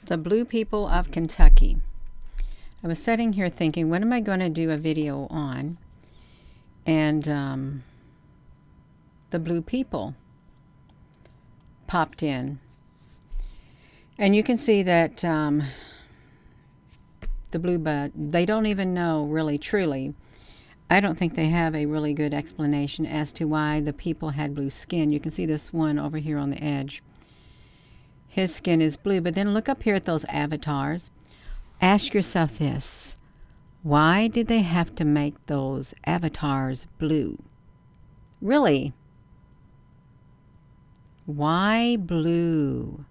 The Blue People of Kentucky. I was sitting here thinking, what am I going to do a video on? And the Blue People popped in. And you can see that the blue bud, they don't even know really truly. I don't think they have a really good explanation as to why the people had blue skin. You can see this one over here on the edge. His skin is blue, but then look up here at those avatars. Ask yourself this. Why did they have to make those avatars blue? Really? Why blue?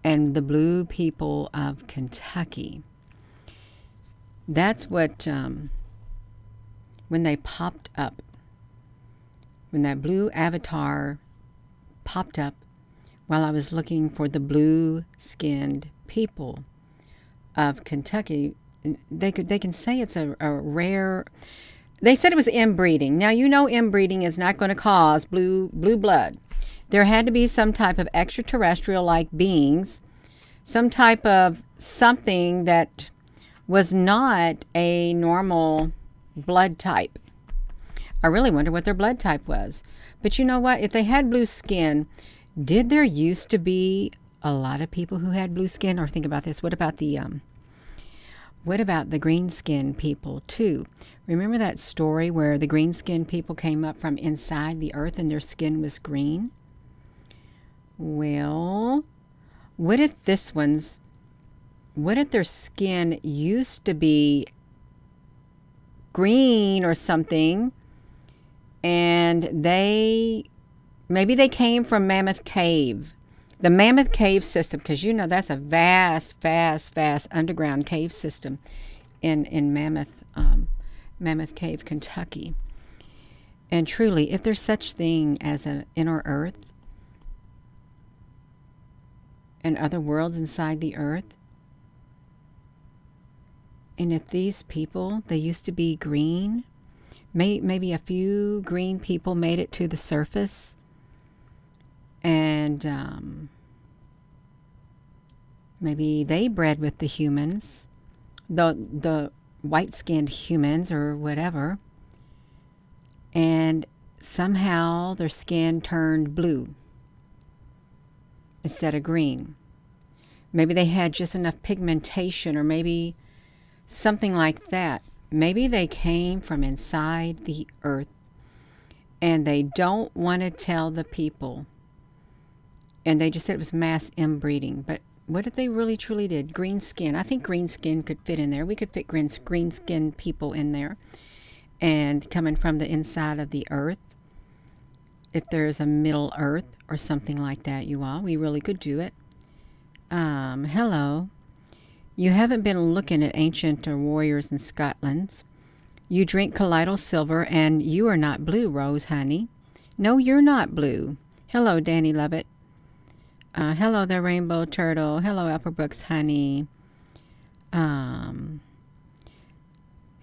And the Blue People of Kentucky. That's what, when they popped up, when that blue avatar popped up while I was looking for the blue-skinned people of Kentucky, they can say it's a rare. They said it was inbreeding. Now you know inbreeding is not going to cause blue blood. There had to be some type of extraterrestrial-like beings, some type of something that was not a normal blood type. I really wonder what their blood type was. But you know what? If they had blue skin, did there used to be a lot of people who had blue skin? Or think about this. What about the green skin people too? Remember that story where the green skin people came up from inside the earth and their skin was green? Well, what if their skin used to be green or something, and maybe they came from Mammoth Cave, the Mammoth Cave system, because you know that's a vast underground cave system in Mammoth Cave, Kentucky. And truly, if there's such thing as an inner earth and other worlds inside the earth, and if these people, they used to be green, maybe a few green people made it to the surface, and maybe they bred with the humans, the white-skinned humans or whatever, and somehow their skin turned blue instead of green. Maybe they had just enough pigmentation, or maybe something like that. Maybe they came from inside the earth and they don't want to tell the people. And they just said it was mass inbreeding. But what if they really truly did? Green skin. I think green skin could fit in there. We could fit green skin people in there. And coming from the inside of the earth. If there's a middle earth or something like that, you all, we really could do it. Hello. You haven't been looking at ancient warriors in Scotland. You drink colloidal silver, and you are not blue, Rose, honey. No, you're not blue. Hello, Danny Lovett. Hello there, Rainbow Turtle. Hello, Applebrooks, honey. Hello,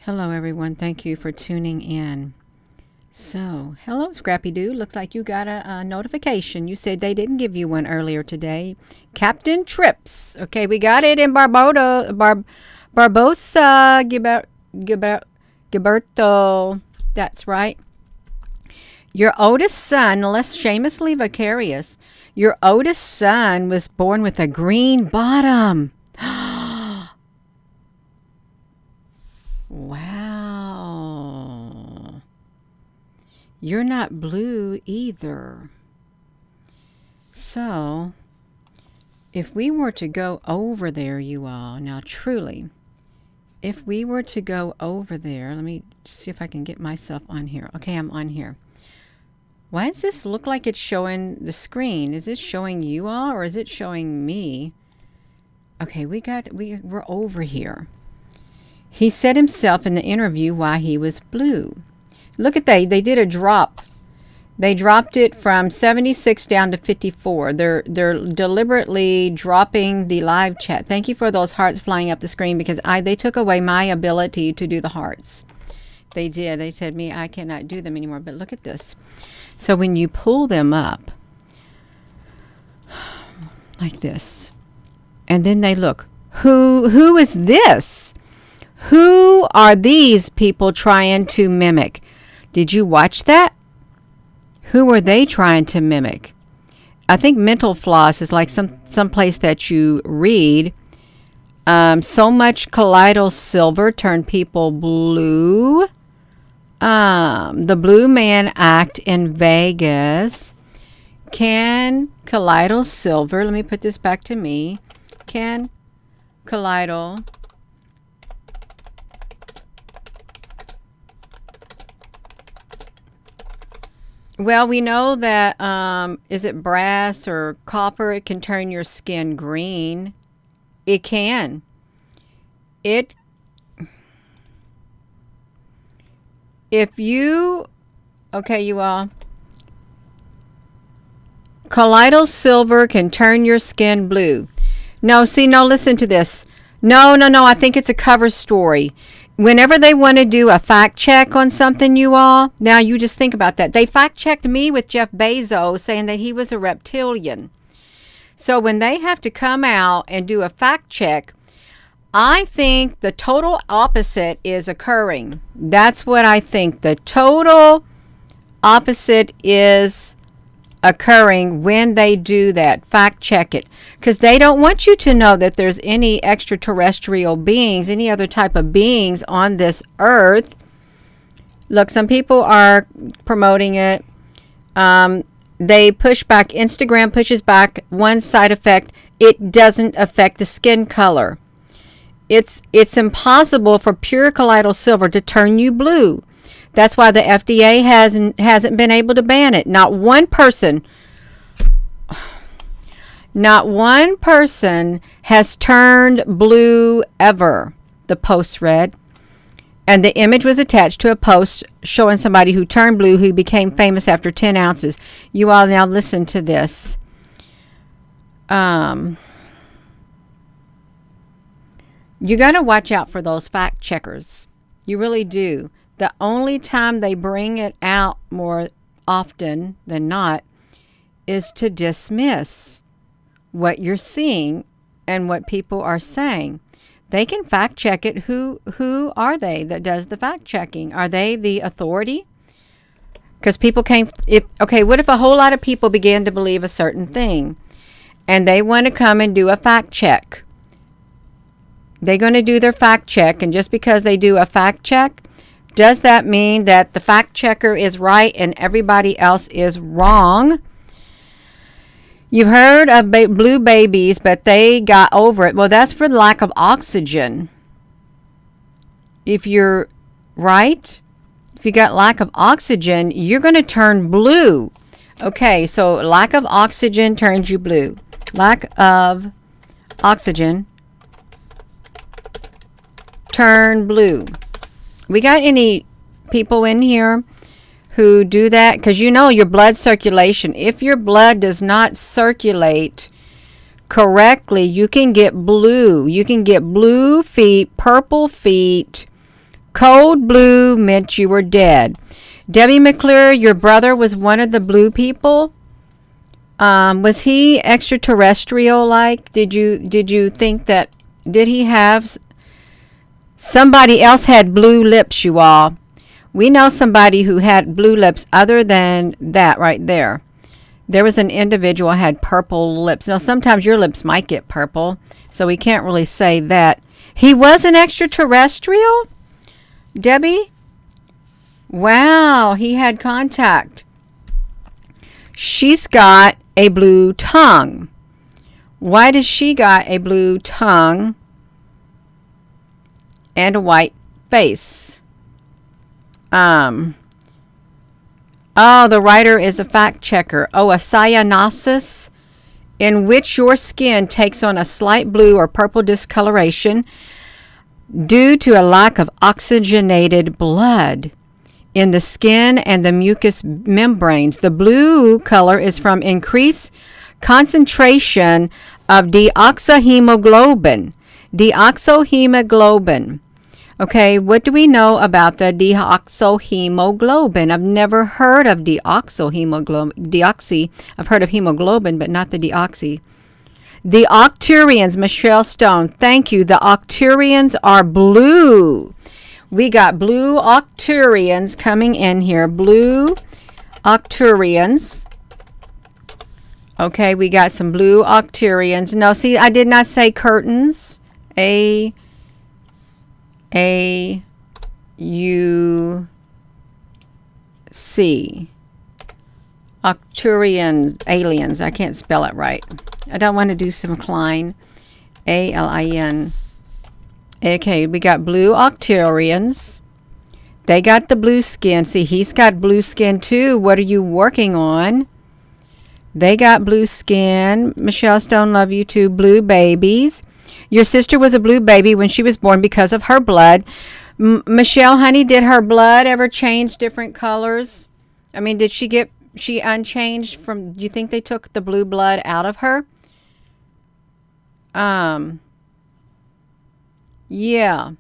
everyone. Thank you for tuning in. So, hello, Scrappy Doo. Looks like you got a notification. You said they didn't give you one earlier today. Captain Trips. Okay, we got it in Barbosa, Gilberto. That's right. Your oldest son, less shamelessly vicarious, your oldest son was born with a green bottom. Wow. You're not blue either. So, if we were to go over there, you all, now truly, if we were to go over there, let me see if I can get myself on here. Okay, I'm on here. Why does this look like it's showing the screen? Is it showing you all, or is it showing me? Okay, we're over here. He said himself in the interview why he was blue. Look at they did a drop. They dropped it from 76 down to 54. They're deliberately dropping the live chat. Thank you for those hearts flying up the screen, because they took away my ability to do the hearts. They did. They said I cannot do them anymore. But look at this. So when you pull them up, like this. And then they look. Who is this? Who are these people trying to mimic? Did you watch that? Who are they trying to mimic? I think mental floss is like some place that you read. So much colloidal silver turned people blue. The Blue Man Act in Vegas. Can colloidal silver, let me put this back to me. Can colloidal well, we know that, is it brass or copper? It can turn your skin green. It can. If you, okay, you all, colloidal silver can turn your skin blue. No, listen to this. No, I think it's a cover story. Whenever they want to do a fact check on something, you all, now you just think about that. They fact checked me with Jeff Bezos saying that he was a reptilian. So when they have to come out and do a fact check, I think the total opposite is occurring. That's what I think. The total opposite is occurring when they do that. Fact check it. Because they don't want you to know that there's any extraterrestrial beings, any other type of beings on this earth. Look, some people are promoting it. They push back. Instagram pushes back one side effect. It doesn't affect the skin color. It's impossible for pure colloidal silver to turn you blue. That's why the FDA hasn't been able to ban it. Not one person has turned blue ever, the post read. And the image was attached to a post showing somebody who turned blue who became famous after 10 ounces. You all now listen to this. You got to watch out for those fact checkers. You really do. The only time they bring it out more often than not is to dismiss what you're seeing and what people are saying. They can fact check it. Who are they that does the fact checking? Are they the authority? Because people came. What if a whole lot of people began to believe a certain thing and they want to come and do a fact check? They're going to do their fact check, and just because they do a fact check, does that mean that the fact checker is right and everybody else is wrong? You've heard of blue babies, but they got over it. Well, that's for lack of oxygen. If you're right, if you got lack of oxygen, you're going to turn blue. Okay, so lack of oxygen turns you blue. Lack of oxygen turn blue. We got any people in here who do that? Because you know your blood circulation. If your blood does not circulate correctly, you can get blue. You can get blue feet, purple feet. Cold blue meant you were dead. Debbie McClure, your brother was one of the blue people. Was he extraterrestrial like? Did you think that, did he have, somebody else had blue lips, you all. We know somebody who had blue lips other than that right there. There was an individual who had purple lips. Now, sometimes your lips might get purple, so we can't really say that. He was an extraterrestrial? Debbie? Wow, he had contact. She's got a blue tongue. Why does she got a blue tongue and a white face? The writer is a fact checker. A cyanosis, in which your skin takes on a slight blue or purple discoloration due to a lack of oxygenated blood in the skin and the mucous membranes. The blue color is from increased concentration of deoxyhemoglobin. Deoxyhemoglobin. Okay, what do we know about the deoxyhemoglobin? I've never heard of deoxyhemoglobin. I've heard of hemoglobin, but not the deoxy. The Octurians, Michelle Stone, thank you. The Octurians are blue. We got blue Octurians coming in here. Blue Octurians. Okay, we got some blue Octurians. No, see, I did not say curtains. A-U-C. Octurians, aliens. I can't spell it right. I don't want to do some Klein. A-L-I-N. Okay, we got blue Octurians. They got the blue skin. See, he's got blue skin too. What are you working on? They got blue skin. Michelle Stone, love you too. Blue babies. Your sister was a blue baby when she was born because of her blood. Michelle, honey, did her blood ever change different colors? I mean, did she unchanged from, do you think they took the blue blood out of her? Yeah.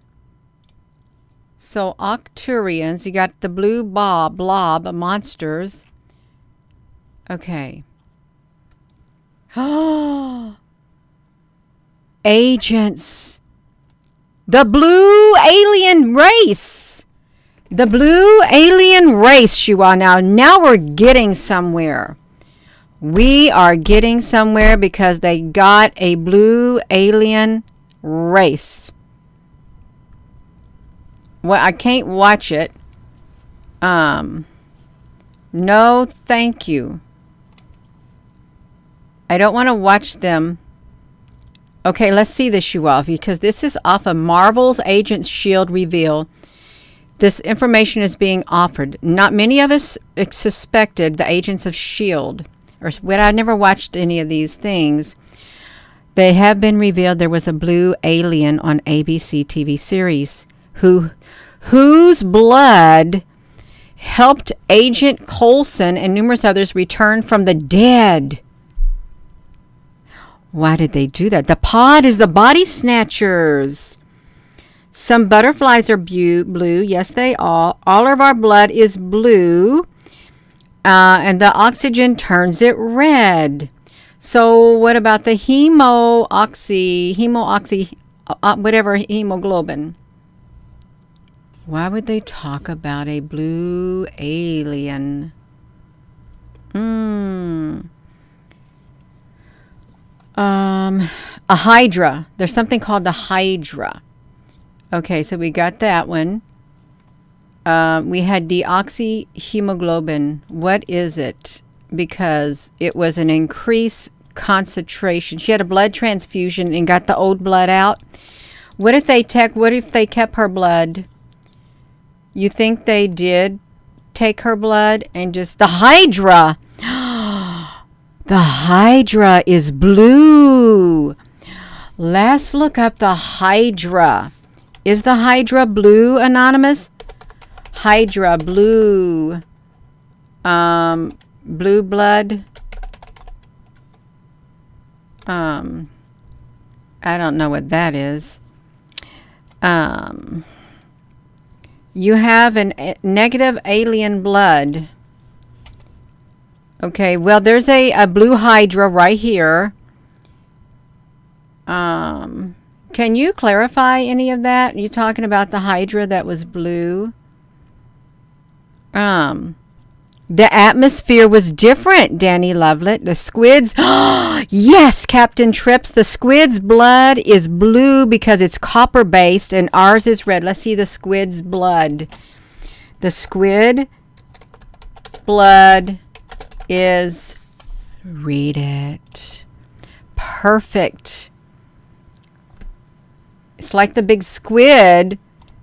So Octurians, you got the blue blob monsters. Okay. Agents. The blue alien race. The blue alien race, Shua. Now we're getting somewhere. We are getting somewhere because they got a blue alien race. Well, I can't watch it. No, thank you. I don't want to watch them. Okay, let's see this, Shua, because this is off of Marvel's Agents Shield reveal. This information is being offered. Not many of us suspected the Agents of S.H.I.E.L.D. Or when I never watched any of these things. They have been revealed there was a blue alien on ABC TV series whose blood helped Agent Coulson and numerous others return from the dead. Why did they do that? The pod is the body snatchers. Some butterflies are blue. Yes, they are. All of our blood is blue. And the oxygen turns it red. So what about the whatever hemoglobin? Why would they talk about a blue alien? A Hydra. There's something called the Hydra. Okay, so we got that one. We had deoxyhemoglobin. What is it? Because it was an increased concentration. She had a blood transfusion and got the old blood out. What if they kept her blood? You think they did take her blood and just... The Hydra! The Hydra is blue. Let's look up the Hydra. Is the Hydra blue, Anonymous? Hydra, blue. Blue blood. I don't know what that is. You have a negative alien blood. Okay, well, there's a blue Hydra right here. Can you clarify any of that? Are you talking about the Hydra that was blue? The atmosphere was different, Danny Lovelet. The squids... Yes, Captain Trips. The squid's blood is blue because it's copper-based, and ours is red. Let's see the squid's blood. The squid blood is... Read it. Perfect. It's like the big squid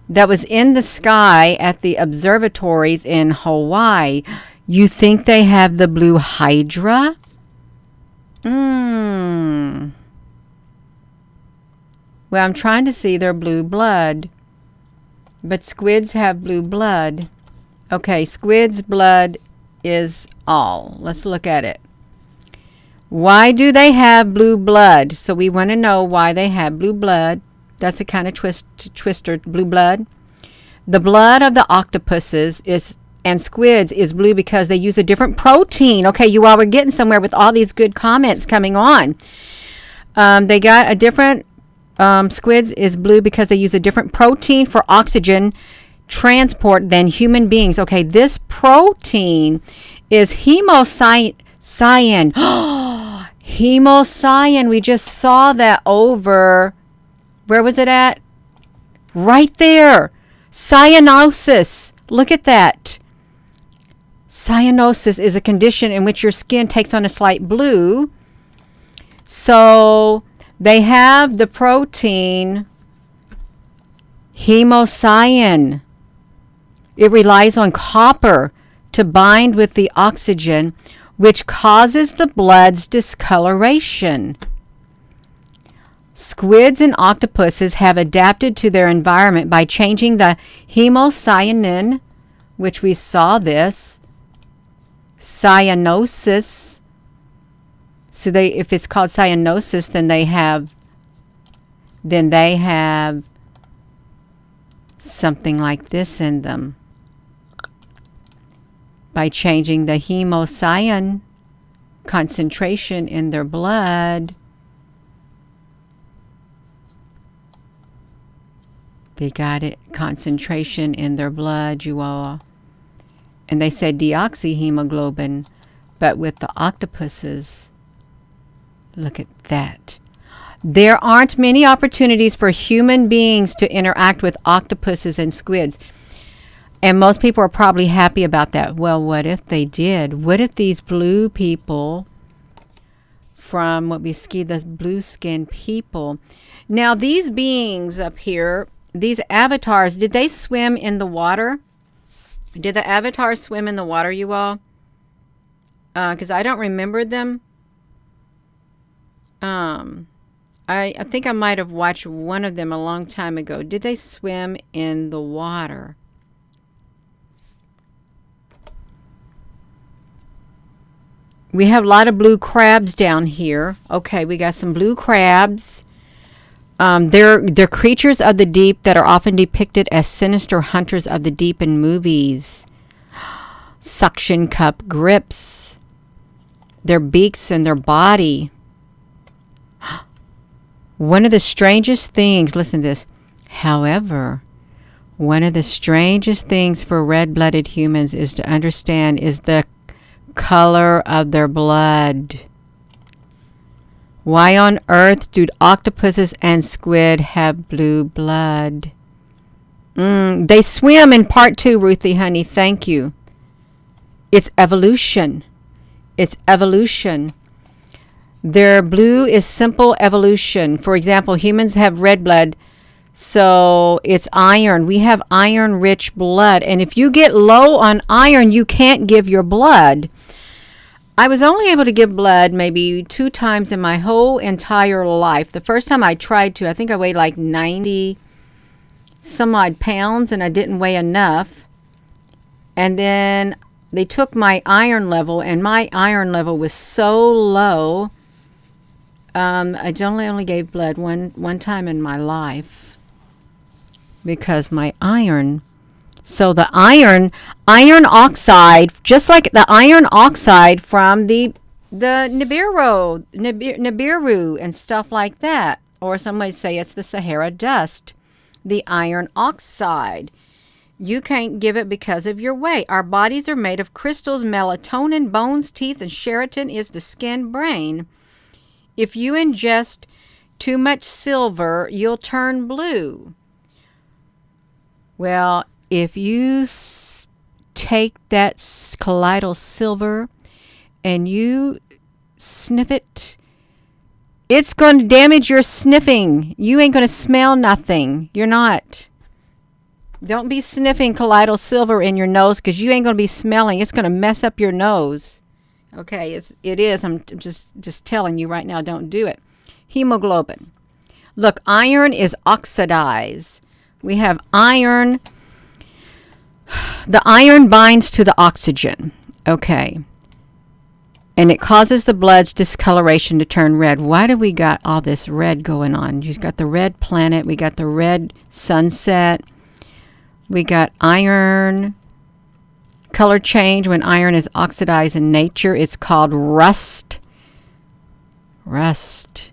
that was in the sky at the observatories in Hawaii. You think they have the blue Hydra? Well, I'm trying to see their blue blood. But squids have blue blood. Okay, squid's blood is all. Let's look at it. Why do they have blue blood? So we want to know why they have blue blood. That's a kind of twister, blue blood. The blood of the octopuses and squids is blue because they use a different protein. Okay, you all were getting somewhere with all these good comments coming on. They got a different, squids is blue because they use a different protein for oxygen transport than human beings. Okay, this protein is hemocyan. Hemocyan. We just saw that over. Where was it at? Right there. Cyanosis. Look at that. Cyanosis is a condition in which your skin takes on a slight blue. So they have the protein hemocyan. It relies on copper to bind with the oxygen, which causes the blood's discoloration. Squids and octopuses have adapted to their environment by changing the hemocyanin, which we saw this, cyanosis. So if it's called cyanosis, then they have something like this in them. By changing the hemocyan concentration in their blood, they got it, concentration in their blood, you all. And they said deoxyhemoglobin, but with the octopuses, look at that. There aren't many opportunities for human beings to interact with octopuses and squids. And most people are probably happy about that. Well, what if they did? What if these blue people from what we see, the blue skinned people. Now, these beings up here, these avatars, did they swim in the water? Did the avatars swim in the water, you all? Because I don't remember them. I think I might have watched one of them a long time ago. Did they swim in the water? We have a lot of blue crabs down here. Okay, we got some blue crabs. They're creatures of the deep that are often depicted as sinister hunters of the deep in movies. Suction cup grips. Their beaks and their body. One of the strangest things, listen to this. However, one of the strangest things for red-blooded humans is to understand is the color of their blood. Why on earth do octopuses and squid have blue blood? They swim in part 2, Ruthie, honey. Thank you. It's evolution. It's evolution. Their blue is simple evolution. For example, humans have red blood, so it's iron. We have iron-rich blood. And if you get low on iron, you can't give your blood. I was only able to give blood maybe 2 times in my whole entire life. The first time I tried to, I think I weighed like 90 some odd pounds and I didn't weigh enough. And then they took my iron level and my iron level was so low. I only gave blood one time in my life because my iron. So the iron oxide, just like the iron oxide from the Nibiru and stuff like that, or some might say it's the Sahara dust, the iron oxide. You can't give it because of your weight. Our bodies are made of crystals, melatonin, bones, teeth, and keratin is the skin, brain. If you ingest too much silver, you'll turn blue. Well, if you take that colloidal silver and you sniff it, it's going to damage your sniffing. You ain't going to smell nothing. You're not. Don't be sniffing colloidal silver in your nose because you ain't going to be smelling. It's going to mess up your nose. Okay, it is. I'm just telling you right now, don't do it. Hemoglobin. Look, iron is oxidized. We have iron. The iron binds to the oxygen. Okay. And it causes the blood's discoloration to turn red. Why do we got all this red going on? You've got the red planet. We got the red sunset. We got iron. Color change when iron is oxidized in nature. It's called rust. Rust.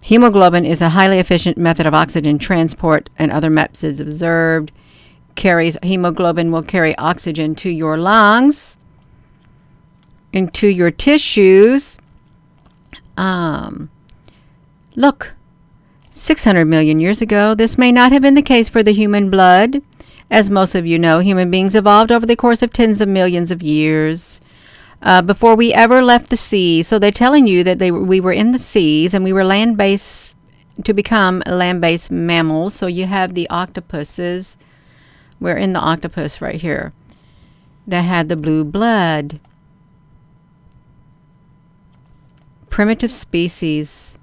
Hemoglobin is a highly efficient method of oxygen transport and other methods observed. Hemoglobin will carry oxygen to your lungs, into your tissues. Look, 600 million years ago, this may not have been the case for the human blood. As most of you know, human beings evolved over the course of tens of millions of years before we ever left the sea. So they're telling you that we were in the seas and we were land-based to become land-based mammals. So you have the octopuses. We're in the octopus right here that had the blue blood. Primitive species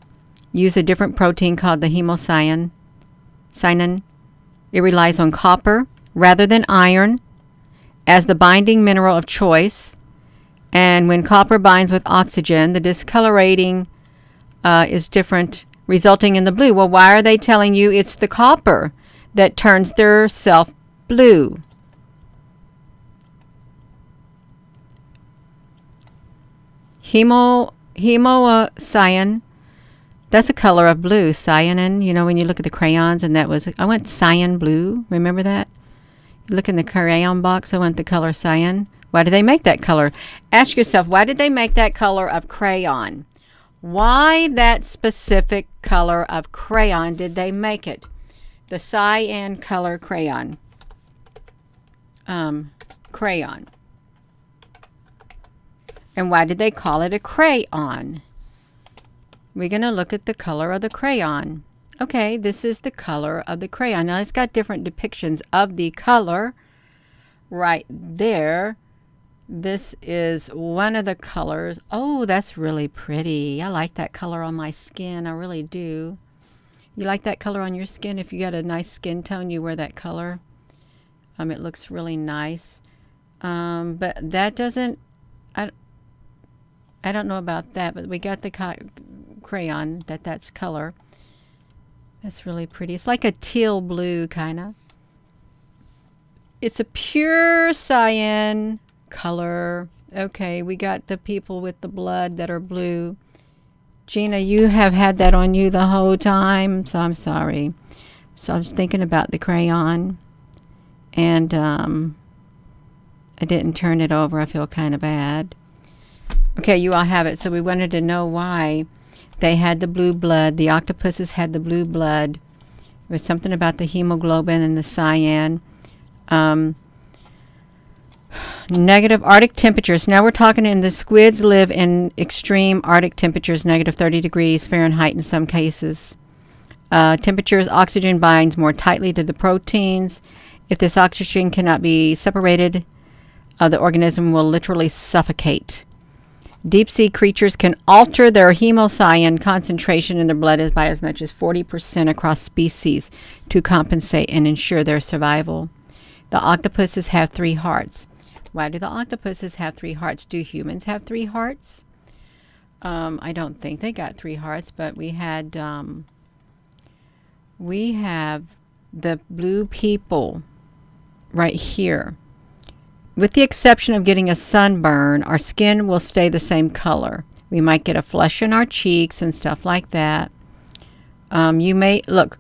use a different protein called the hemocyanin. It relies on copper rather than iron as the binding mineral of choice. And when copper binds with oxygen, the discolorating is different, resulting in the blue. Well, why are they telling you it's the copper that turns their self blue? Hemocyan, that's a color of blue. Cyanin, you know, when you look at the crayons, and I went cyan blue. Remember that? You look in the crayon box, I went the color cyan. Why did they make that color? Ask yourself, why did they make that color of crayon? Why that specific color of crayon did they make it? The cyan color crayon. Crayon. And why did they call it a crayon? We're going to look at the color of the crayon. Okay, this is the color of the crayon. Now, it's got different depictions of the color right there. This is one of the colors. Oh, that's really pretty. I like that color on my skin. I really do. You like that color on your skin? If you got a nice skin tone, you wear that color. It looks really nice. But that doesn't... I don't know about that, but we got the crayon that's color. That's really pretty. It's like a teal blue, kind of. It's a pure cyan color. Okay, we got the people with the blood that are blue. Gina, you have had that on you the whole time, so I'm sorry. So I was thinking about the crayon, and I didn't turn it over. I feel kind of bad. Okay, you all have it. So we wanted to know why they had the blue blood. The octopuses had the blue blood. There was something about the hemoglobin and the cyan. Negative Arctic temperatures. Now we're talking the squids live in extreme Arctic temperatures, negative 30 degrees Fahrenheit in some cases. Temperatures, oxygen binds more tightly to the proteins. If this oxygen cannot be separated, the organism will literally suffocate. Deep sea creatures can alter their hemocyan concentration in their blood by as much as 40% across species to compensate and ensure their survival. The octopuses have 3 hearts. Why do the octopuses have 3 hearts? Do humans have 3 hearts? I don't think they got 3 hearts, but we have the blue people right here. With the exception of getting a sunburn, our skin will stay the same color. We might get a flush in our cheeks and stuff like that. You may look.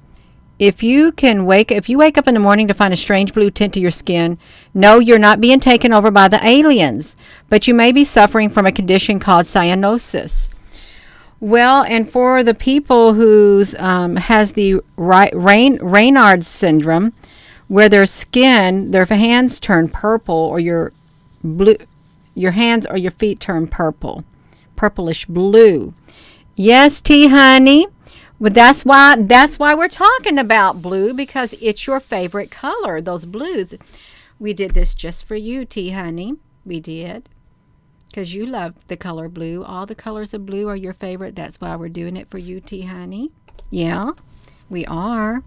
If you wake up in the morning to find a strange blue tint to your skin, no, you're not being taken over by the aliens, but you may be suffering from a condition called cyanosis. Well, and for the people who's has the Raynaud's syndrome, where their skin, their hands turn purple, or your hands or your feet turn purple, purplish blue. Yes, T honey. Well, that's why we're talking about blue, because it's your favorite color. Those blues. We did this just for you, T honey. We did, because you love the color blue. All the colors of blue are your favorite. That's why we're doing it for you, T honey. Yeah, we are.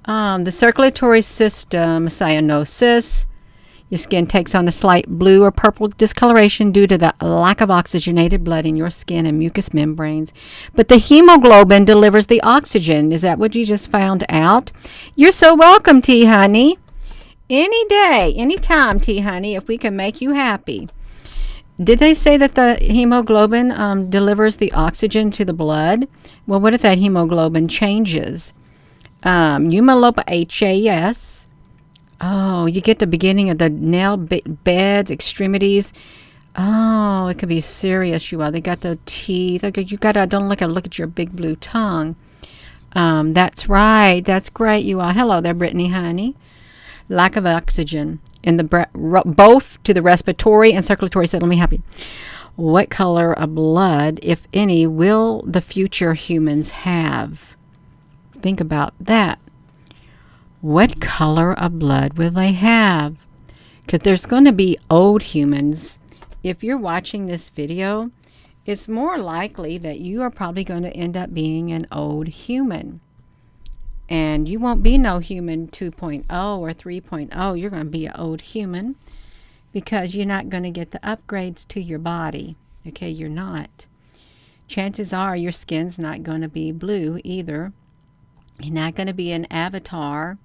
The circulatory system, cyanosis. Your skin takes on a slight blue or purple discoloration due to the lack of oxygenated blood in your skin and mucous membranes. But the hemoglobin delivers the oxygen. Is that what you just found out? You're so welcome, T honey. Any day, anytime, T honey, if we can make you happy. did they say that the hemoglobin delivers the oxygen to the blood? Well, what if that hemoglobin changes? Hemoglobin HAS. Oh, you get the beginning of the nail beds, extremities. Oh, it could be serious, you all. They got the teeth. Okay, you gotta don't look at your big blue tongue. That's right. That's great, you all. Hello there, Brittany, honey. Lack of oxygen in the both to the respiratory and circulatory system. Let me help you. What color of blood, if any, will the future humans have? Think about that. What color of blood will they have? Because there's going to be old humans. If you're watching this video, it's more likely that you are probably going to end up being an old human. And you won't be no human 2.0 or 3.0. You're going to be an old human because you're not going to get the upgrades to your body. Okay, you're not. Chances are your skin's not going to be blue either. You're not going to be an avatar.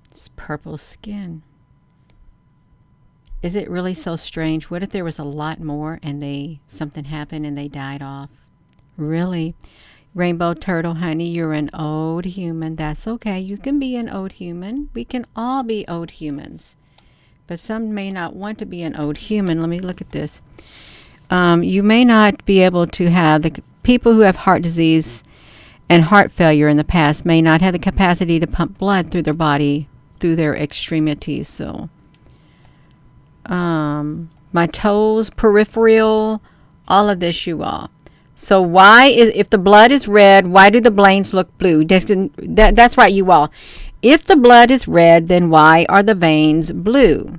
It's purple skin. Is it really so strange? What if there was a lot more and something happened and they died off? Really? Rainbow turtle, honey, you're an old human. That's okay. You can be an old human. We can all be old humans. But some may not want to be an old human. Let me look at this. You may not be able to have the people who have heart disease and heart failure in the past may not have the capacity to pump blood through their body, through their extremities. So my toes, peripheral, all of this, you all. So why if the blood is red, why do the veins look blue? That's right, you all. If the blood is red, then why are the veins blue?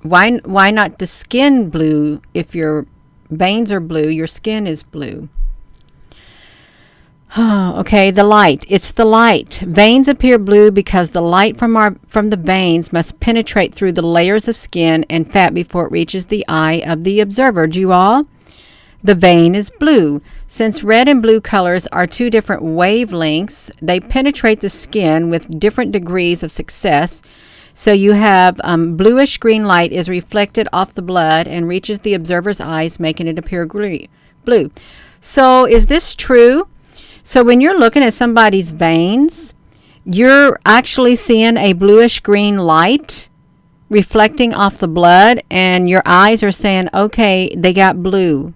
Why not the skin blue? If your veins are blue, your skin is blue. Okay, the light. It's the light. Veins appear blue because the light from the veins must penetrate through the layers of skin and fat before it reaches the eye of the observer. Do you all? The vein is blue. Since red and blue colors are two different wavelengths, they penetrate the skin with different degrees of success. So you have bluish green light is reflected off the blood and reaches the observer's eyes, making it appear blue. So is this true? So when you're looking at somebody's veins, you're actually seeing a bluish green light reflecting off the blood, and your eyes are saying, okay, they got blue.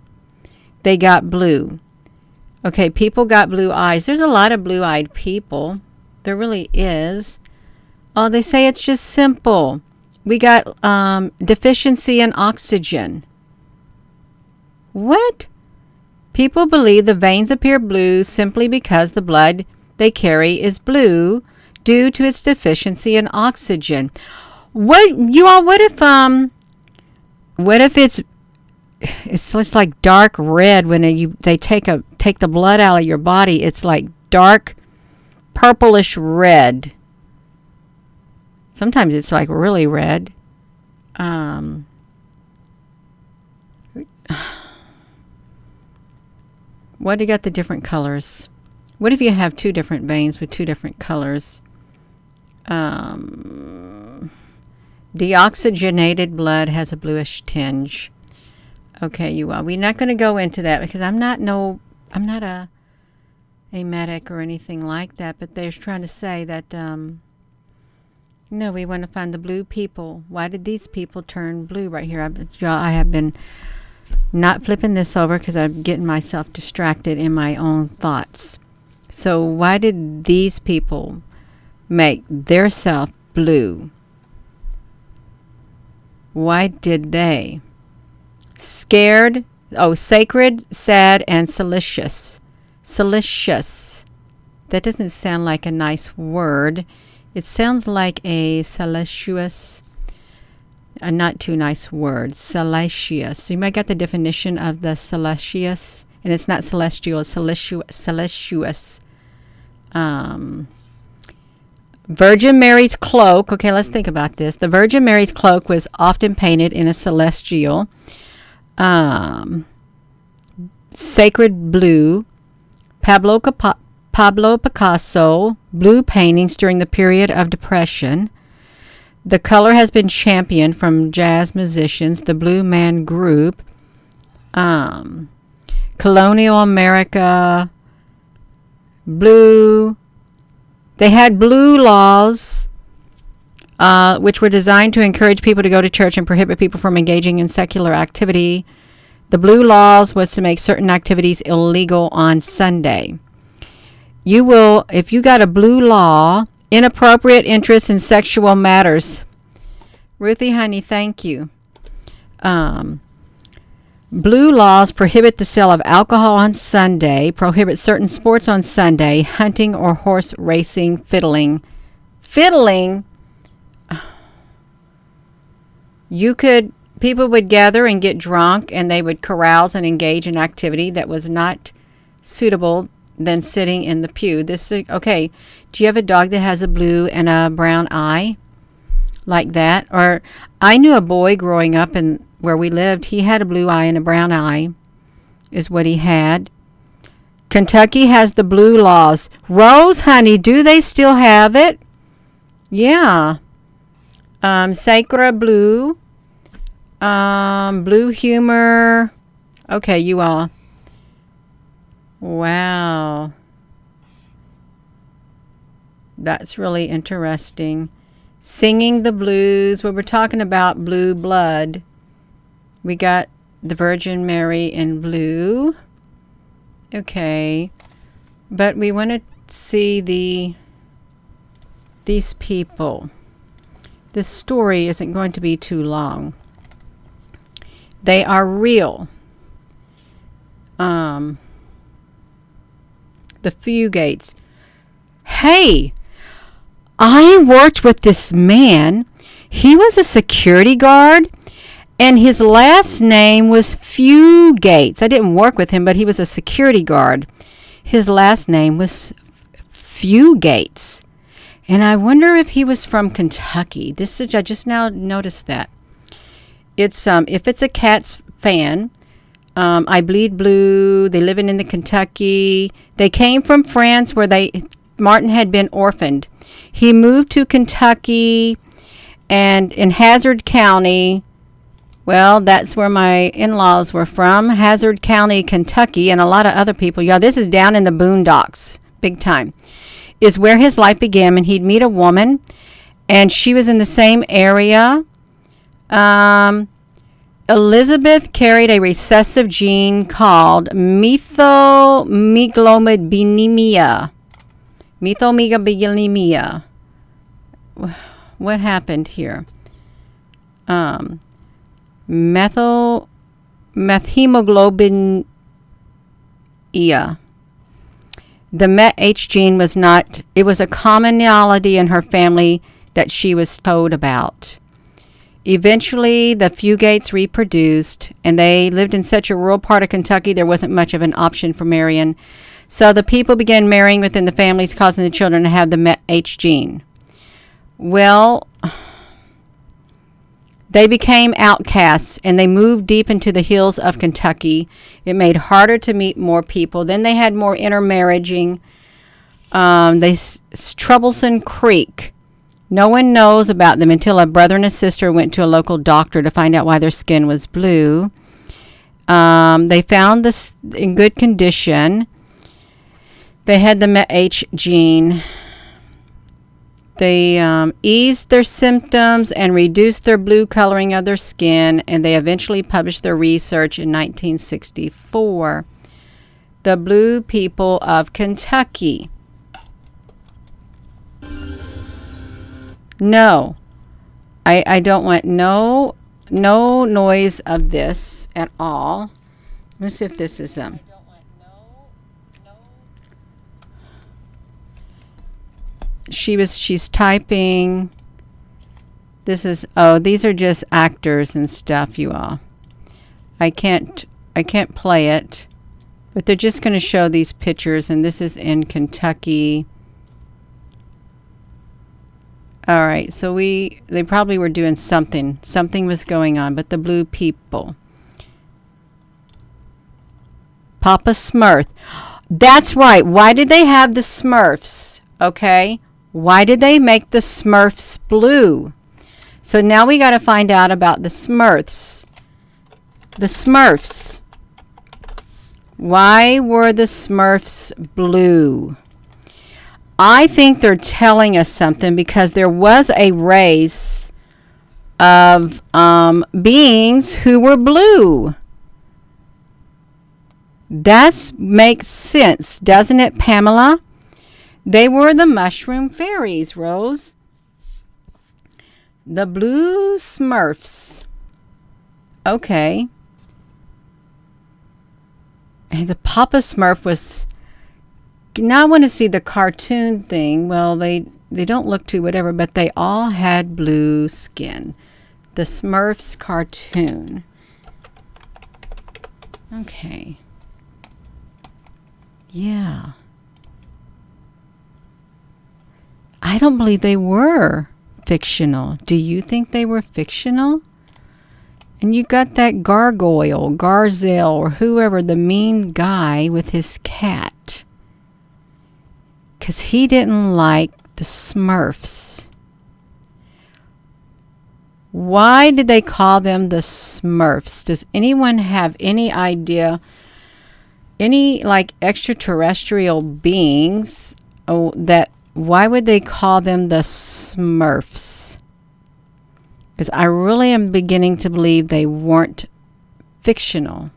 They got blue. Okay, people got blue eyes. There's a lot of blue-eyed people. There really is. Oh, they say it's just simple. We got deficiency in oxygen. What? People believe the veins appear blue simply because the blood they carry is blue due to its deficiency in oxygen. What if it's just like dark red when they take the blood out of your body? It's like dark purplish red. Sometimes it's like really red. What do you got the different colors? What if you have two different veins with two different colors? Deoxygenated blood has a bluish tinge. Okay, you all. We're not going to go into that because I'm not a medic or anything like that. But they're trying to say that no, we want to find the blue people. Why did these people turn blue right here? I have been not flipping this over because I'm getting myself distracted in my own thoughts. So why did these people make their self blue? Why did they? Scared, sacred, sad, and salacious. Salacious. That doesn't sound like a nice word. It sounds like a salacious, a not too nice word. Salacious. You might get the definition of the salacious, and it's not celestial, it's salacious. Virgin Mary's cloak. Okay, let's think about this. The Virgin Mary's cloak was often painted in a celestial, sacred blue. Pablo Pablo Picasso blue paintings during the period of Depression. The color has been championed from jazz musicians, the Blue Man Group, colonial America, blue. They had blue laws, which were designed to encourage people to go to church and prohibit people from engaging in secular activity. The blue laws was to make certain activities illegal on Sunday. You will, if you got a blue law, inappropriate interest in sexual matters. Ruthie, honey, thank you. Blue laws prohibit the sale of alcohol on Sunday, prohibit certain sports on Sunday, hunting or horse racing, fiddling. Fiddling? People would gather and get drunk, and they would carouse and engage in activity that was not suitable than sitting in the pew. Okay, do you have a dog that has a blue and a brown eye? Like that? Or I knew a boy growing up in where we lived. He had a blue eye and a brown eye is what he had. Kentucky has the blue laws. Rose, honey, do they still have it? Yeah. Sacra blue. Blue humor. Okay, you all. Wow. That's really interesting. Singing the blues. We were talking about blue blood. We got the Virgin Mary in blue. Okay. But we want to see these people. This story isn't going to be too long. They are real. The Fugates. Hey, I worked with this man. He was a security guard, and his last name was Fugates. I didn't work with him, but he was a security guard. His last name was Fugates. And I wonder if he was from Kentucky. I just now noticed that. It's if it's a Cats fan, I Bleed Blue. They live in the Kentucky. They came from France where Martin had been orphaned. He moved to Kentucky, and in Hazard County, well, that's where my in-laws were from, Hazard County, Kentucky, and a lot of other people. Y'all, this is down in the boondocks, big time, is where his life began. And he'd meet a woman, and she was in the same area. Elizabeth carried a recessive gene called methylmegalobinemia. Methylmegalobinemia. What happened here? Methemoglobinemia. The MET-H gene was not, it was a commonality in her family that she was told about. Eventually, the Fugates reproduced, and they lived in such a rural part of Kentucky, there wasn't much of an option for marrying. So the people began marrying within the families, causing the children to have the MET-H gene. Well, they became outcasts, and they moved deep into the hills of Kentucky. It made harder to meet more people. Then they had more intermarrying. Troublesome Creek. No one knows about them until a brother and a sister went to a local doctor to find out why their skin was blue. They found this in good condition. They had the MET-H gene. They eased their symptoms and reduced their blue coloring of their skin, and they eventually published their research in 1964. The Blue People of Kentucky. No, I don't want no noise of this at all. Let me see if this is she's typing. This is, these are just actors and stuff, you all. I can't play it, but they're just going to show these pictures, and this is in Kentucky. All right, so they probably were doing something. Something was going on, but the Blue People. Papa Smurf. That's right. Why did they have the Smurfs? Okay. Why did they make the Smurfs blue? So now we got to find out about the Smurfs. The Smurfs. Why were the Smurfs blue? I think they're telling us something because there was a race of beings who were blue. That makes sense, doesn't it, Pamela? They were the mushroom fairies, Rose. The blue Smurfs. Okay. And the Papa Smurf was... Now I want to see the cartoon thing. Well, they don't look too whatever, but they all had blue skin. The Smurfs cartoon. Okay. Yeah. I don't believe they were fictional. Do you think they were fictional? And you got that gargoyle, Garzel, or whoever, the mean guy with his cat. Because he didn't like the Smurfs. Why did they call them the Smurfs? Does anyone have any idea? Any like extraterrestrial beings that why would they call them the Smurfs? Because I really am beginning to believe they weren't fictional.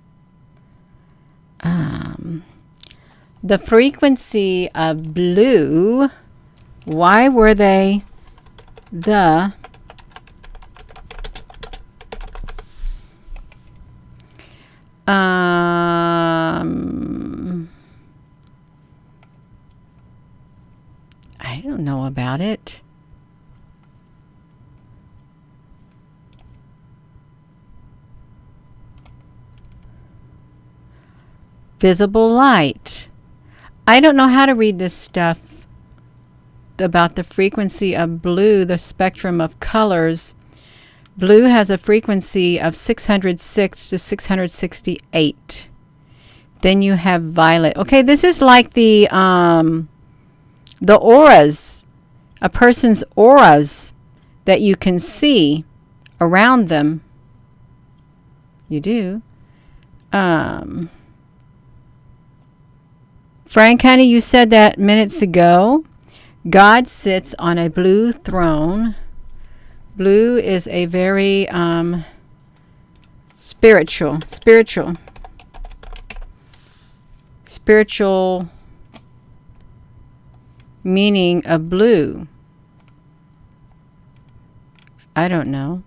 The frequency of blue, why were they the I don't know about it. Visible light. I don't know how to read this stuff about the frequency of blue, the spectrum of colors. Blue has a frequency of 606 to 668. Then you have violet. Okay, this is like the auras, a person's auras that you can see around them. You do. Frank, honey, you said that minutes ago. God sits on a blue throne. Blue is a very spiritual meaning of blue. I don't know.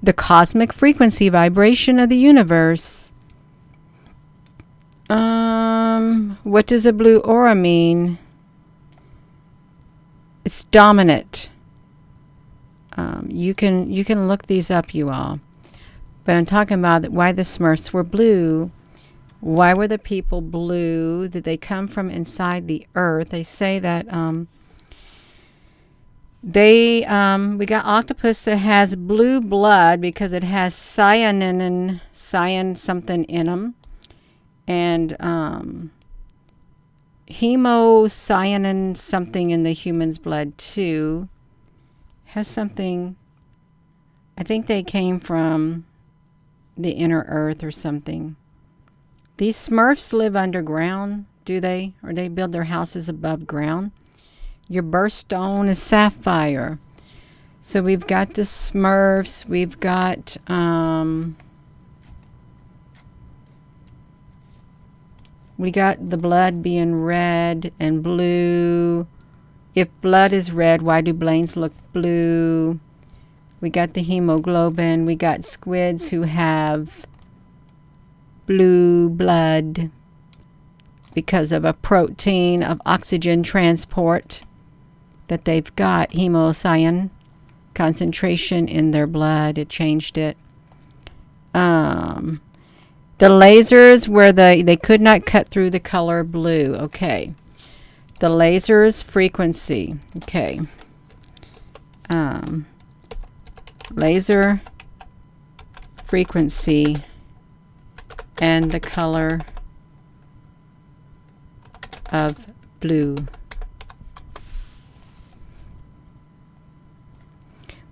The cosmic frequency vibration of the universe. What does a blue aura mean? It's dominant. You can look these up, you all. But I'm talking about why the Smurfs were blue. Why were the people blue? Did they come from inside the earth? They say that we got octopus that has blue blood because it has cyan something in them. And hemocyanin something in the human's blood too. Has something, I think they came from the inner earth or something. These Smurfs live underground, do they? Or they build their houses above ground? Your birthstone is sapphire. So we've got the Smurfs, we've got we got the blood being red and blue. If blood is red, why do brains look blue? We got the hemoglobin. We got squids who have blue blood because of a protein of oxygen transport that they've got. Hemocyan concentration in their blood. It changed it. The lasers where they could not cut through the color blue. Okay. The laser's frequency. Okay. Laser frequency and the color of blue.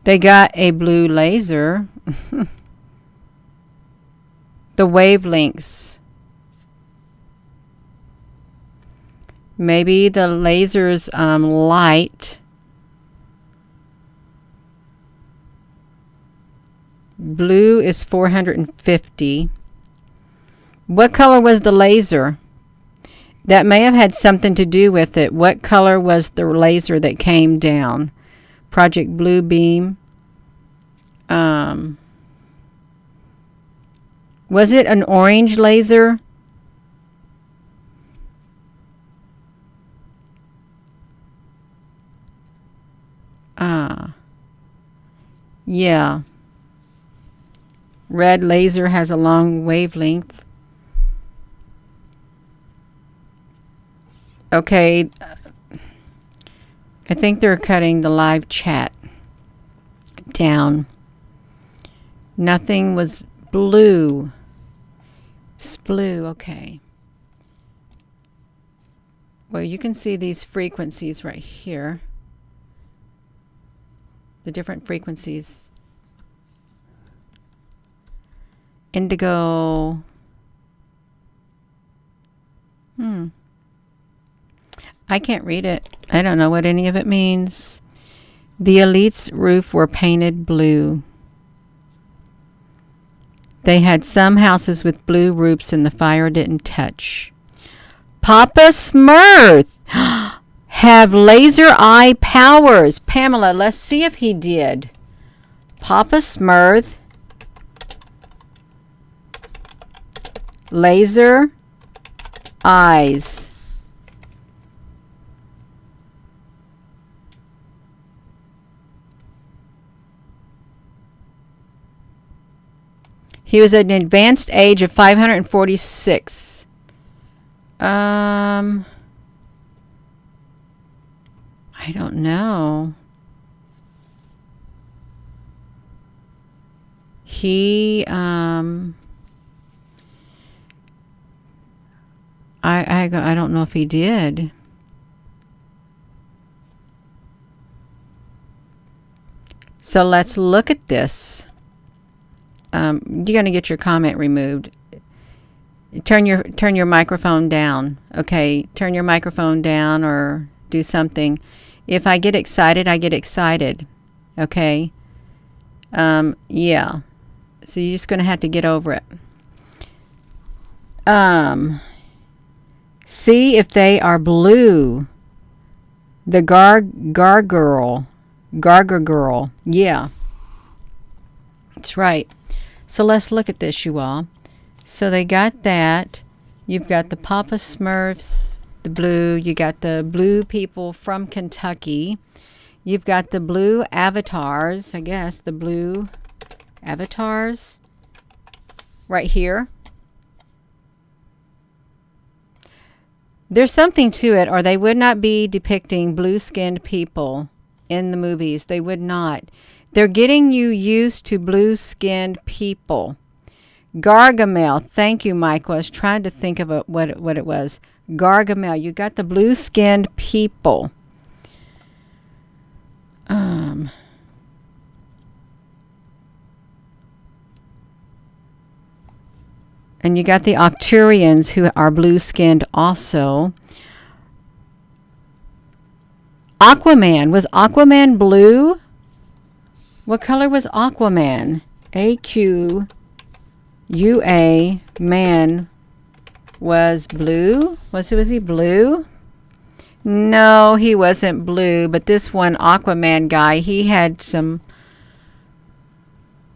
They got a blue laser. The wavelengths. Maybe the laser's light. Blue is 450. What color was the laser? That may have had something to do with it. What color was the laser that came down? Project Blue Beam. Was it an orange laser? Yeah. Red laser has a long wavelength. Okay. I think they're cutting the live chat down. Nothing was blue. It's blue, okay. Well, you can see these frequencies right here. The different frequencies. Indigo. I can't read it. I don't know what any of it means. The elite's roof were painted blue. They had some houses with blue roofs and the fire didn't touch. Papa Smurf have laser eye powers. Pamela, let's see if he did. Papa Smurf. Laser eyes. He was at an advanced age of 546. I don't know. He I don't know if he did. So let's look at this. You're going to get your comment removed. Turn your microphone down. Okay, turn your microphone down or do something. If I get excited, I get excited. Okay? Yeah. So you're just going to have to get over it. See if they are blue. The gargoyle. Yeah. That's right. So let's look at this, you all. So they got that. You've got the Papa Smurfs, the blue. You got the blue people from Kentucky. You've got the blue avatars, I guess, the blue avatars right here. There's something to it, or they would not be depicting blue-skinned people in the movies. They would not. They're getting you used to blue-skinned people. Gargamel. Thank you, Michael. I was trying to think of what it was. Gargamel. You got the blue-skinned people. And you got the Octurians who are blue-skinned also. Aquaman. Was Aquaman blue? What color was Aquaman? A-Q-U-A, man, was blue? Was he blue? No, he wasn't blue. But this one Aquaman guy, he had some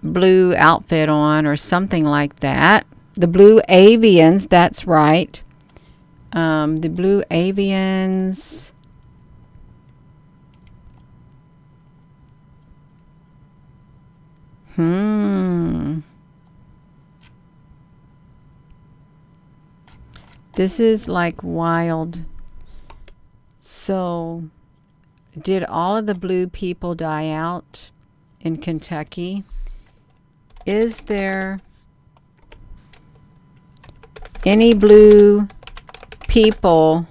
blue outfit on or something like that. The blue avians, that's right. The blue avians. This is like wild. So, did all of the blue people die out in Kentucky? Is there any blue people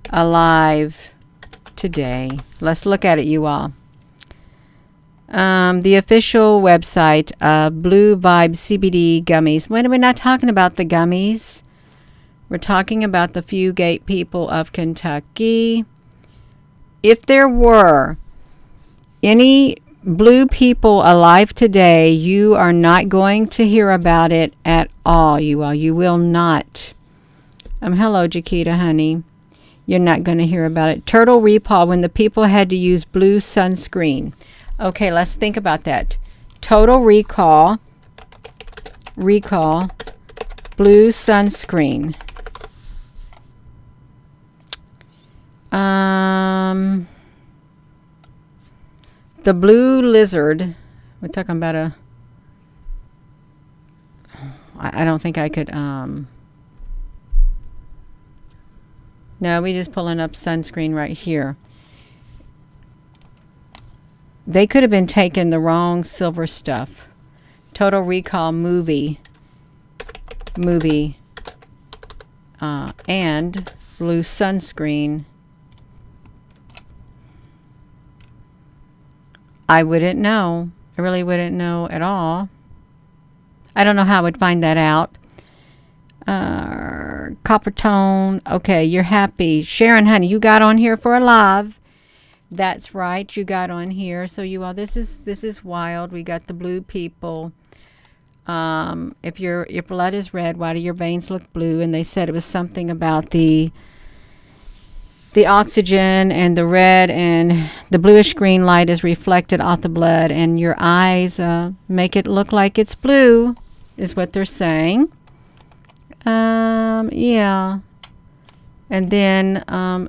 alive today? Let's look at it, you all. The official website of Blue Vibe CBD gummies. When we're not talking about the gummies, we're talking about the Fugate people of Kentucky. If there were any blue people alive today, you are not going to hear about it at all, you all. You will not. Hello, Jaquita, honey. You're not going to hear about it. Total recall when the people had to use blue sunscreen. Okay, let's think about that. Total recall, blue sunscreen. The blue lizard. We're talking about I don't think I could, no, we just pulling up sunscreen right here. They could have been taking the wrong silver stuff. Total Recall movie, and blue sunscreen. I wouldn't know. I really wouldn't know at all. I don't know how I would find that out. Copper tone. Okay, you're happy. Sharon, honey, you got on here for a live. That's right, you got on here. So you all, this is wild. We got the blue people. If your blood is red, why do your veins look blue? And they said it was something about the oxygen and the red and the bluish green light is reflected off the blood, and your eyes make it look like it's blue, is what they're saying. Yeah. And then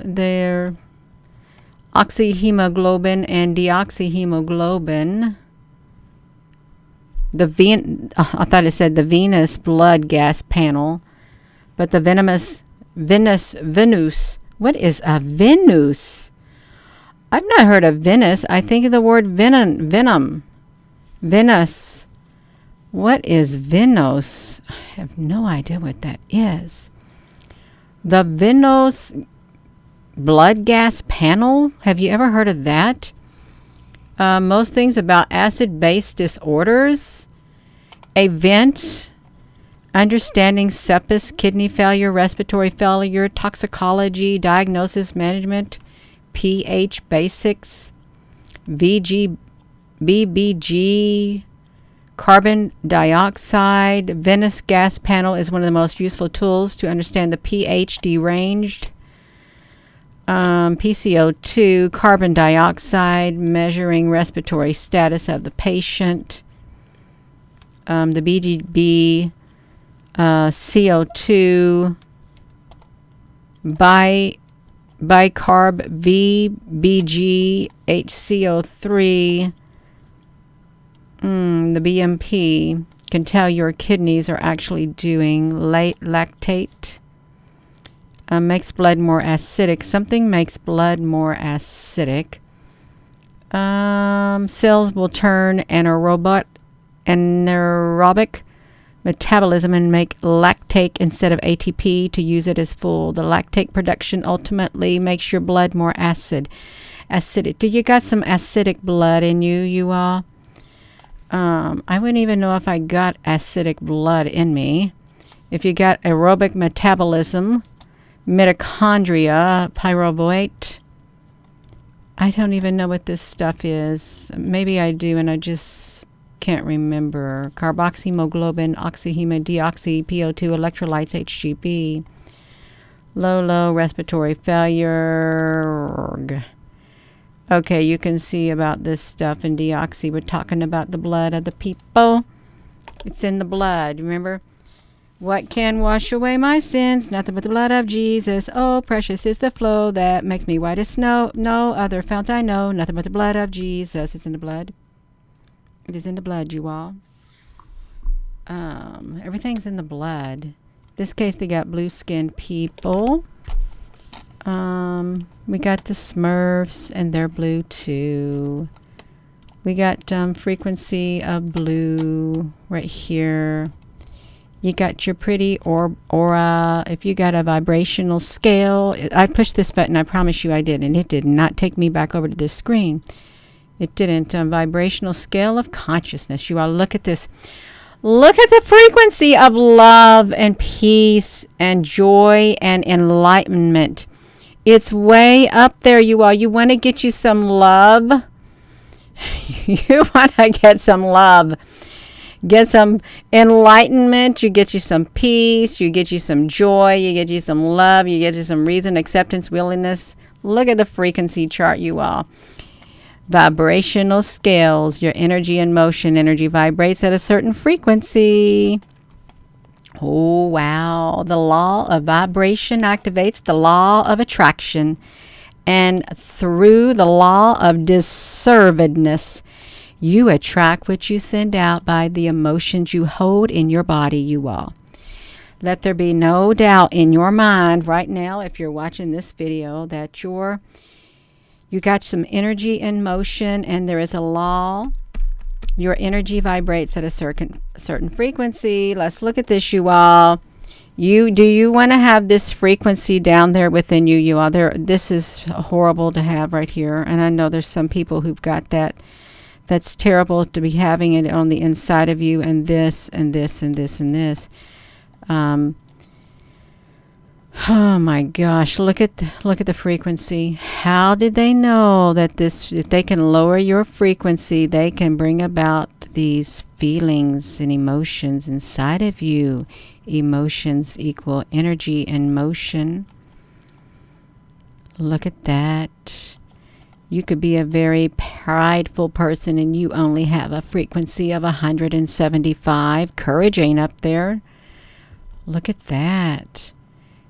their oxyhemoglobin and deoxyhemoglobin. I thought it said the venous blood gas panel, but the venous. What is a Venus? I've not heard of Venus. I think of the word venom. Venus. What is Venus? I have no idea what that is. The venous blood gas panel. Have you ever heard of that? Most things about acid-base disorders. A vent. Understanding sepsis, kidney failure, respiratory failure, toxicology, diagnosis management, pH basics, BBG, carbon dioxide. Venous gas panel is one of the most useful tools to understand the pH deranged. PCO2, carbon dioxide, measuring respiratory status of the patient. The BGB, CO2, bicarb VBG, HCO3. The BMP can tell your kidneys are actually doing lactate. Makes blood more acidic. Something makes blood more acidic. Cells will turn anaerobic metabolism and make lactate instead of ATP to use it as fuel. The lactate production ultimately makes your blood more acidic. Do you got some acidic blood in you all? I wouldn't even know if I got acidic blood in me. If you got aerobic metabolism, mitochondria, pyruvate. I don't even know what this stuff is. Maybe I do and I just can't remember. Carboxyhemoglobin, deoxy, PO2, electrolytes, HGB. Low respiratory failure. Okay, you can see about this stuff in deoxy. We're talking about the blood of the people. It's in the blood, remember? What can wash away my sins? Nothing but the blood of Jesus. Oh, precious is the flow that makes me white as snow. No other fount I know. Nothing but the blood of Jesus. It's in the blood. It is in the blood, you all. Everything's in the blood. This case, they got blue-skinned people. We got the Smurfs, and they're blue too. We got frequency of blue right here. You got your pretty aura. If you got a vibrational scale, I pushed this button. I promise you I did, and it did not take me back over to this screen. It didn't. Vibrational scale of consciousness. You all look at this. Look at the frequency of love and peace and joy and enlightenment. It's way up there, you all. You want to get you some love. You want to get some love. Get some enlightenment. You get you some peace. You get you some joy. You get you some love. You get you some reason, acceptance, willingness. Look at the frequency chart, you all. Vibrational scales, your energy in motion. Energy vibrates at a certain frequency. Oh, wow. The law of vibration activates the law of attraction. And through the law of deservedness, you attract what you send out by the emotions you hold in your body, you all. Let there be no doubt in your mind right now, if you're watching this video, that you got some energy in motion, and there is a law. Your energy vibrates at a certain frequency. Let's look at this, you all. Do you want to have this frequency down there within you, you all? This is horrible to have right here, and I know there's some people who've got that. That's terrible to be having it on the inside of you, and this and this and this and this. Oh my gosh, look at the frequency. How did they know that if they can lower your frequency, they can bring about these feelings and emotions inside of you? Emotions equal energy and motion. Look at that. You could be a very prideful person and you only have a frequency of 175. Courage ain't up there. Look at that.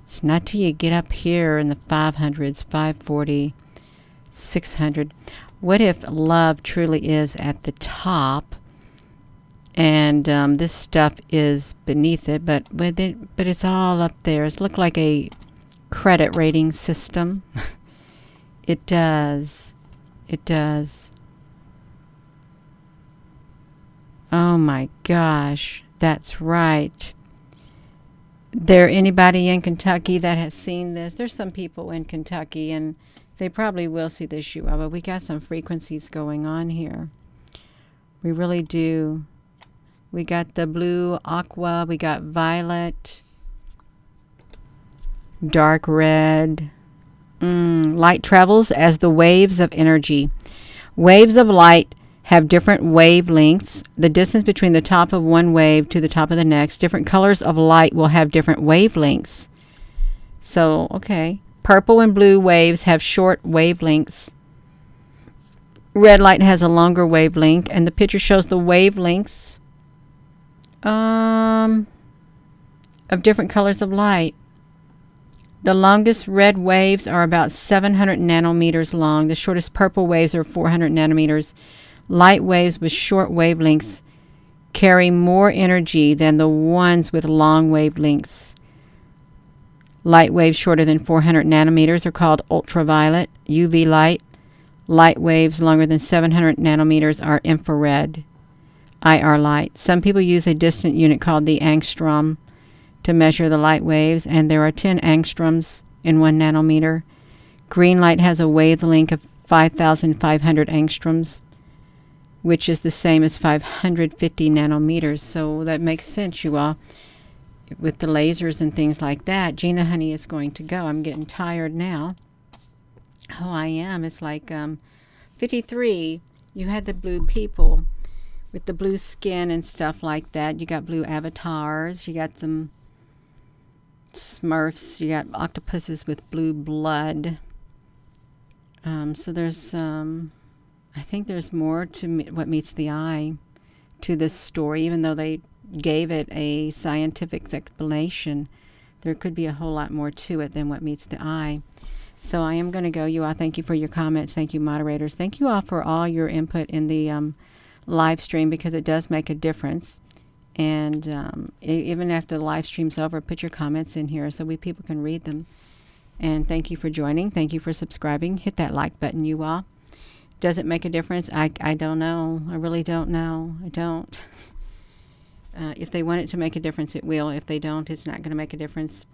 It's not till you get up here in the 500s, 540, 600. What if love truly is at the top, and this stuff is beneath it, but it's all up there. It looks like a credit rating system. It does. It does. Oh my gosh, that's right. There anybody in Kentucky that has seen this? There's some people in Kentucky, and they probably will see this shoe, but we got some frequencies going on here. We really do. We got the blue, aqua, we got violet, dark red. Light travels as the waves of energy. Waves of light have different wavelengths. The distance between the top of one wave to the top of the next. Different colors of light will have different wavelengths. So, okay. Purple and blue waves have short wavelengths. Red light has a longer wavelength, and the picture shows the wavelengths of different colors of light. The longest red waves are about 700 nanometers long. The shortest purple waves are 400 nanometers. Light waves with short wavelengths carry more energy than the ones with long wavelengths. Light waves shorter than 400 nanometers are called ultraviolet, UV light. Light waves longer than 700 nanometers are infrared, IR light. Some people use a distant unit called the angstrom to measure the light waves, and there are 10 angstroms in 1 nanometer. Green light has a wavelength of 5,500 angstroms, which is the same as 550 nanometers. So that makes sense, you all, with the lasers and things like that. Gina, honey, is going to go. I'm getting tired now. Oh, I am. It's like 53. You had the blue people with the blue skin and stuff like that. You got blue avatars. You got some Smurfs. You got octopuses with blue blood. So there's, I think there's more to what meets the eye to this story, even though they gave it a scientific explanation. There could be a whole lot more to it than what meets the eye. So I am going to go. You all, thank you for your comments. Thank you, moderators. Thank you all for all your input in the live stream, because it does make a difference. And even after the live stream's over, put your comments in here so people can read them. And thank you for joining. Thank you for subscribing. Hit that like button, you all. Does it make a difference? I don't know. I really don't know. I don't. If they want it to make a difference, it will. If they don't, it's not going to make a difference.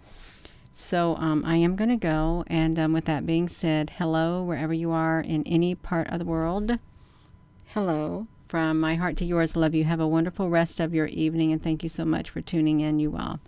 So I am going to go. And with that being said, hello, wherever you are in any part of the world. Hello. From my heart to yours, love you. Have a wonderful rest of your evening. And thank you so much for tuning in, you all.